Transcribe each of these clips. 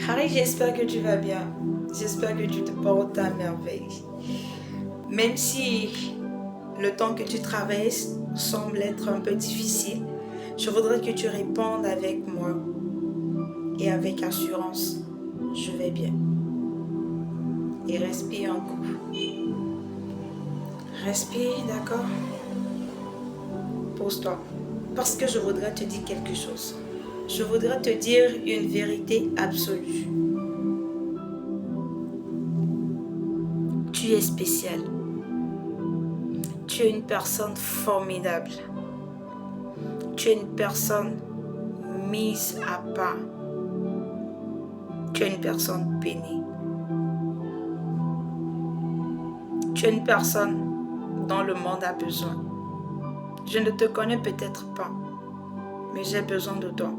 Harry, j'espère que tu vas bien. J'espère que tu te portes à merveille. Même si le temps que tu traverses semble être un peu difficile, je voudrais que tu répondes avec moi et avec assurance. Je vais bien. Et respire un coup. Respire, d'accord? Pose-toi. Parce que je voudrais te dire quelque chose. Je voudrais te dire une vérité absolue. Tu es spécial. Tu es une personne formidable. Tu es une personne mise à part. Tu es une personne bénie. Tu es une personne dont le monde a besoin. Je ne te connais peut-être pas, mais j'ai besoin de toi.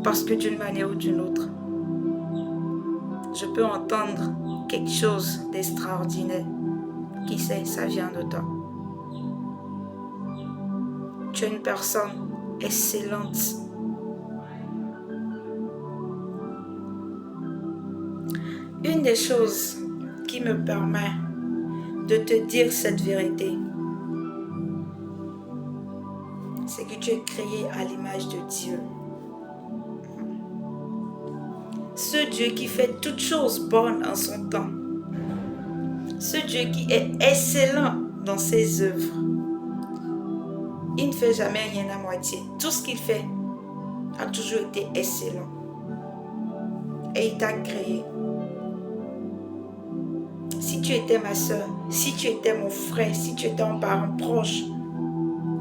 Parce que d'une manière ou d'une autre, je peux entendre quelque chose d'extraordinaire. Qui sait, ça vient de toi. Tu es une personne excellente. Une des choses qui me permet de te dire cette vérité, c'est que tu es créé à l'image de Dieu. Ce Dieu qui fait toutes choses bonnes en son temps. Ce Dieu qui est excellent dans ses œuvres. Il ne fait jamais rien à moitié. Tout ce qu'il fait a toujours été excellent. Et il t'a créé. Si tu étais ma soeur, si tu étais mon frère, si tu étais un parent proche,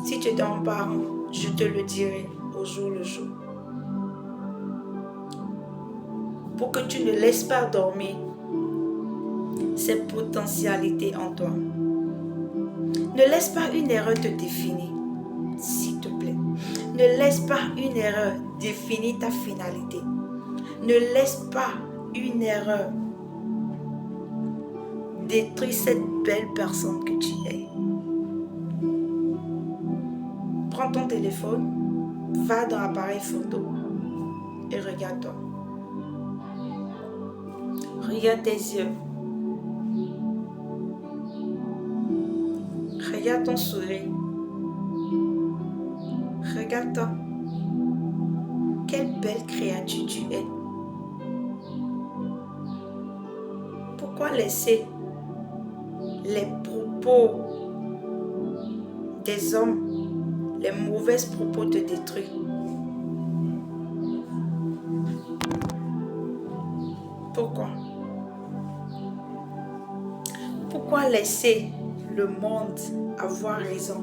si tu étais un parent, je te le dirai au jour le jour. Pour que tu ne laisses pas dormir ces potentialités en toi. Ne laisse pas une erreur te définir, s'il te plaît. Ne laisse pas une erreur définir ta finalité. Ne laisse pas une erreur détruire cette belle personne que tu es. Prends ton téléphone, va dans l'appareil photo et regarde-toi. Regarde tes yeux. Regarde ton sourire. Regarde-toi. Quelle belle créature tu es. Pourquoi laisser les propos des hommes, les mauvais propos te détruire? Pourquoi? Pourquoi laisser le monde avoir raison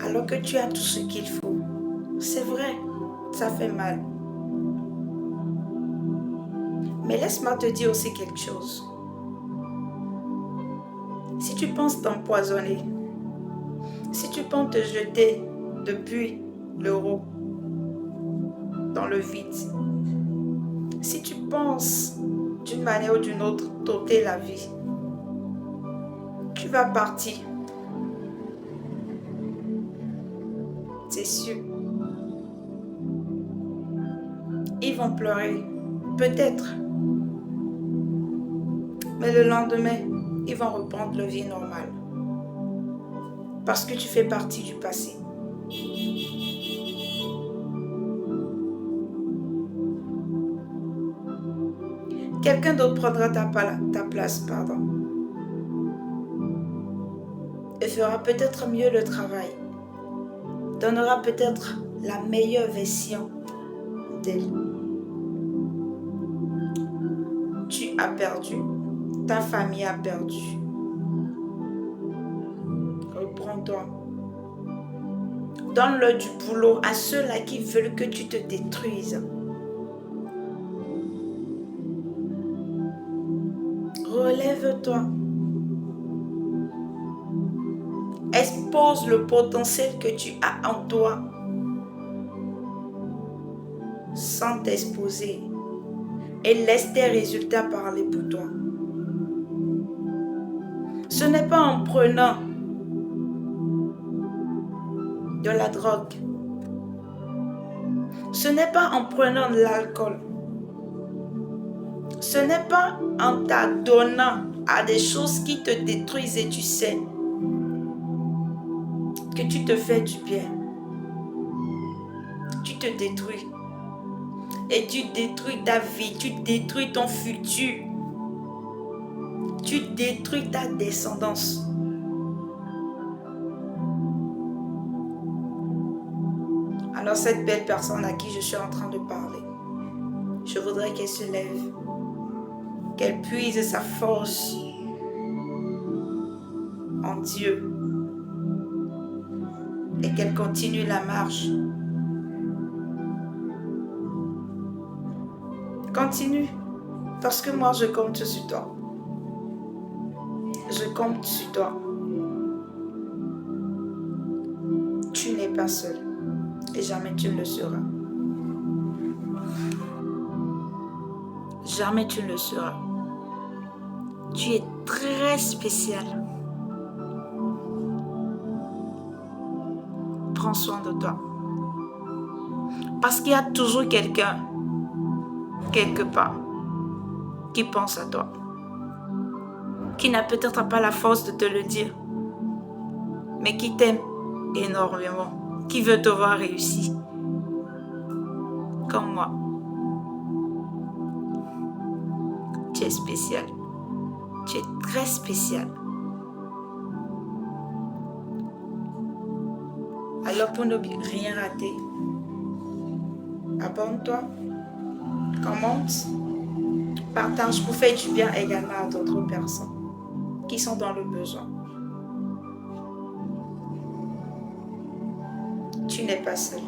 alors que tu as tout ce qu'il faut? C'est vrai, ça fait mal. Mais laisse-moi te dire aussi quelque chose. Si tu penses t'empoisonner, si tu penses te jeter depuis l'euro dans le vide, si tu penses d'une manière ou d'une autre t'ôter la vie, tu vas partir. C'est sûr. Ils vont pleurer, peut-être. Mais le lendemain, ils vont reprendre leur vie normale. Parce que tu fais partie du passé. Quelqu'un d'autre prendra ta place, et fera peut-être mieux le travail. Donnera peut-être la meilleure version d'elle. Tu as perdu, ta famille a perdu. Reprends-toi. Donne-le du boulot à ceux-là qui veulent que tu te détruises. Relève-toi. Expose le potentiel que tu as en toi sans t'exposer et laisse tes résultats parler pour toi. Ce n'est pas en prenant de la drogue, Ce n'est pas en prenant de l'alcool. Ce n'est pas en t'adonnant à des choses qui te détruisent et tu sais que tu te fais du bien. Tu te détruis. Et tu détruis ta vie, tu détruis ton futur. Tu détruis ta descendance. Alors cette belle personne à qui je suis en train de parler, je voudrais qu'elle se lève, qu'elle puise sa force en Dieu et qu'elle continue la marche. Continue, parce que moi je compte sur toi. Je compte sur toi. Tu n'es pas seul et jamais tu ne le seras. Jamais tu ne le seras. Tu es très spécial. Prends soin de toi. Parce qu'il y a toujours quelqu'un, quelque part, qui pense à toi. Qui n'a peut-être pas la force de te le dire, mais qui t'aime énormément, qui veut te voir réussir. Comme moi. Tu es spécial. Tu es très spécial. Alors pour ne rien rater, abonne-toi, commente, partage pour faire du bien également à d'autres personnes qui sont dans le besoin. Tu n'es pas seul.